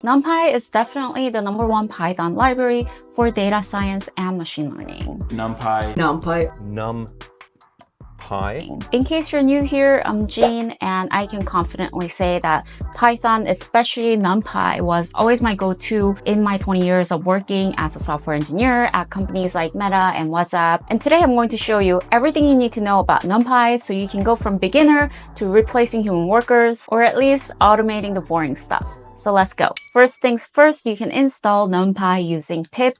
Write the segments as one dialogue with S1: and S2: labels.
S1: NumPy is definitely the #1 Python library for data science and machine learning.
S2: NumPy.
S1: In case you're new here, I'm Jean, and I can confidently say that Python, especially NumPy, was always my go-to in my 20 years of working as a software engineer at companies like Meta and WhatsApp. And today I'm going to show you everything you need to know about NumPy so you can go from beginner to replacing human workers, or at least automating the boring stuff. So let's go. First things first, you can install NumPy using pip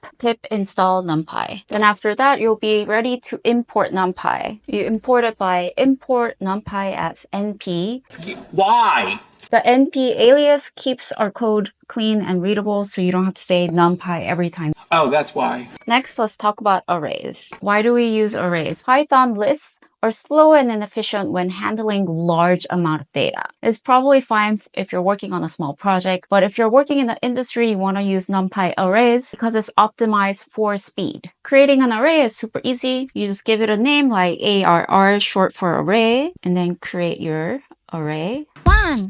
S1: install NumPy. Then after that, you'll be ready to import NumPy. You import it by import NumPy as np.
S2: Why?
S1: The np alias keeps our code clean and readable, so you don't have to say NumPy every time.
S2: Oh, that's why.
S1: Next, let's talk about arrays. Why do we use arrays? Python lists are slow and inefficient when handling large amount of data. It's probably fine if you're working on a small project, but if you're working in the industry, you want to use NumPy arrays because it's optimized for speed. Creating an array is super easy. You just give it a name like ARR, short for array, and then create your array.
S3: 1,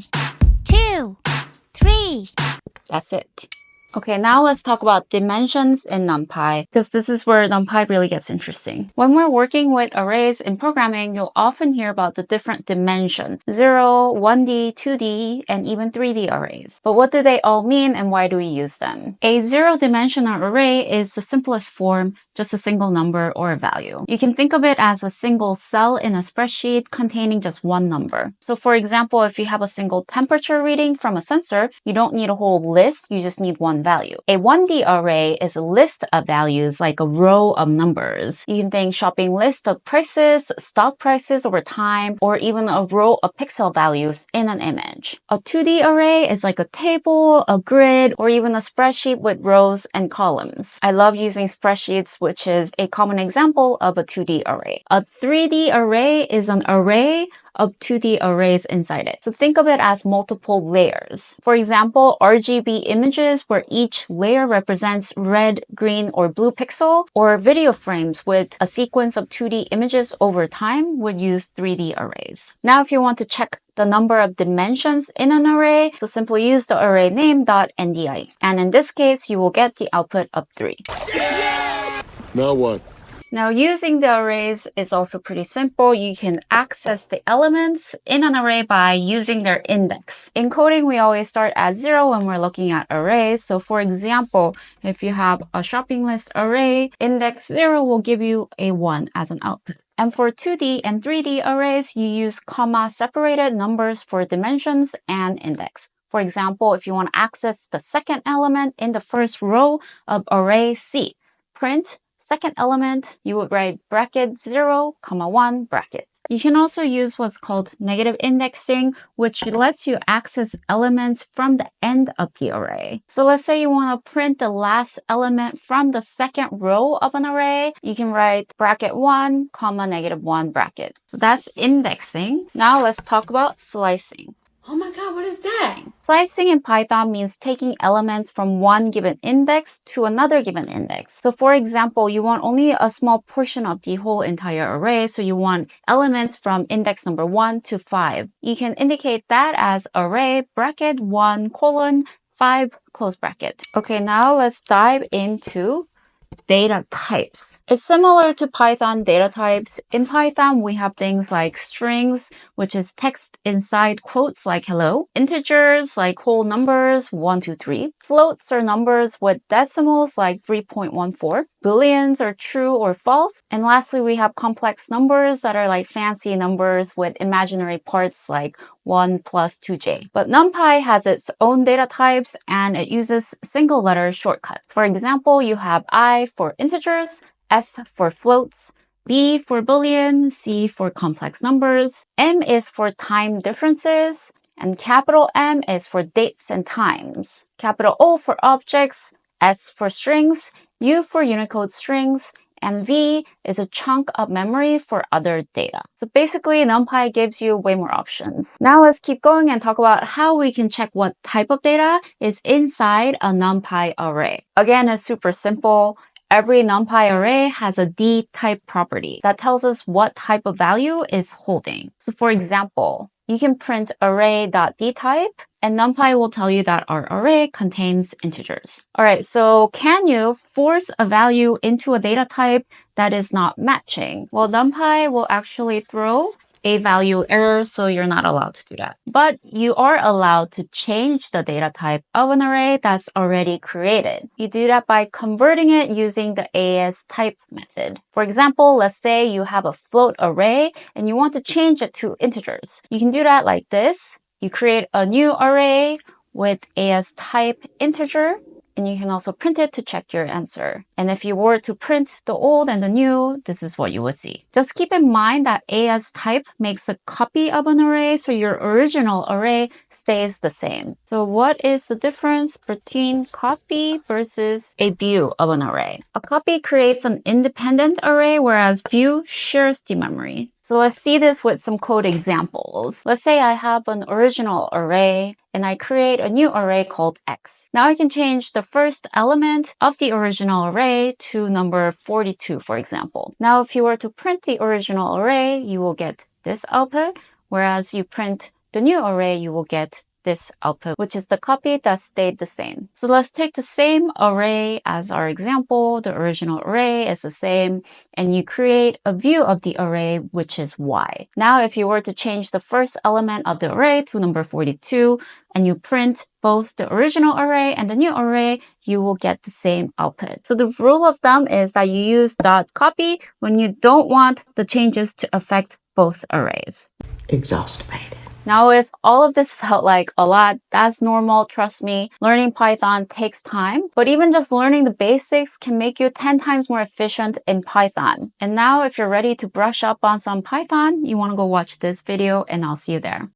S3: 2, 3.
S1: That's it. Okay, now let's talk about dimensions in NumPy, because this is where NumPy really gets interesting. When we're working with arrays in programming, you'll often hear about the different dimensions: 0, 1D, 2D, and even 3D arrays. But what do they all mean and why do we use them? A zero-dimensional array is the simplest form, just a single number or a value. You can think of it as a single cell in a spreadsheet containing just one number. So for example, if you have a single temperature reading from a sensor, you don't need a whole list, you just need one value. A 1D array is a list of values, like a row of numbers. You can think shopping list of prices, stock prices over time, or even a row of pixel values in an image. A 2D array is like a table, a grid, or even a spreadsheet with rows and columns. I love using spreadsheets, which is a common example of a 2D array. A 3D array is an array of 2D arrays inside it. So think of it as multiple layers. For example, RGB images where each layer represents red, green, or blue pixel, or video frames with a sequence of 2D images over time would use 3D arrays. Now, if you want to check the number of dimensions in an array, so simply use the array name.ndi. And in this case, you will get the output of 3.
S4: Now what?
S1: Now, using the arrays is also pretty simple. You can access the elements in an array by using their index. In coding, we always start at 0 when we're looking at arrays. So for example, if you have a shopping list array, index 0 will give you a 1 as an output. And for 2D and 3D arrays, you use comma-separated numbers for dimensions and index. For example, if you want to access the second element in the first row of array C, print second element, you would write bracket 0, 1, bracket. You can also use what's called negative indexing, which lets you access elements from the end of the array. So let's say you want to print the last element from the second row of an array. You can write bracket 1, -1, bracket. So that's indexing. Now let's talk about slicing.
S3: Oh my god, what is that?
S1: Slicing in Python means taking elements from one given index to another given index. So for example, you want only a small portion of the whole entire array, so you want elements from index number 1 to 5. You can indicate that as array bracket 1 colon 5 close bracket. Okay, now let's dive into data types. It's similar to Python data types. In Python, we have things like strings, which is text inside quotes like hello, integers like whole numbers 1, 2, 3, floats are numbers with decimals like 3.14, booleans are true or false, and lastly, we have complex numbers that are like fancy numbers with imaginary parts like 1 plus 2j. But NumPy has its own data types and it uses single letter shortcuts. For example, you have I for integers, F for floats, B for boolean, C for complex numbers, M is for time differences, and capital M is for dates and times. Capital O for objects, S for strings, U for Unicode strings, and V is a chunk of memory for other data. So basically, NumPy gives you way more options. Now let's keep going and talk about how we can check what type of data is inside a NumPy array. Again, it's super simple. Every NumPy array has a D-type property that tells us what type of value is holding. So for example, you can print array.dtype And NumPy will tell you that our array contains integers. All right, so can you force a value into a data type that is not matching? Well, NumPy will actually throw a value error, so you're not allowed to do that. But you are allowed to change the data type of an array that's already created. You do that by converting it using the AS-type method. For example, let's say you have a float array and you want to change it to integers. You can do that like this. You create a new array with AS-type integer, and you can also print it to check your answer. And if you were to print the old and the new, this is what you would see. Just keep in mind that AS-type makes a copy of an array, so your original array stays the same. So what is the difference between copy versus a view of an array? A copy creates an independent array, whereas view shares the memory. So let's see this with some code examples. Let's say I have an original array and I create a new array called X. Now I can change the first element of the original array to number 42, for example. Now if you were to print the original array, you will get this output, whereas you print the new array, you will get this output, which is the copy that stayed the same. So let's take the same array as our example. The original array is the same, and you create a view of the array, which is Y. Now, if you were to change the first element of the array to number 42, and you print both the original array and the new array, you will get the same output. So the rule of thumb is that you use .copy when you don't want the changes to affect both arrays.
S5: Exasperated.
S1: Now, if all of this felt like a lot, that's normal, trust me. Learning Python takes time, but even just learning the basics can make you 10 times more efficient in Python. And now, if you're ready to brush up on some Python, you want to go watch this video, and I'll see you there.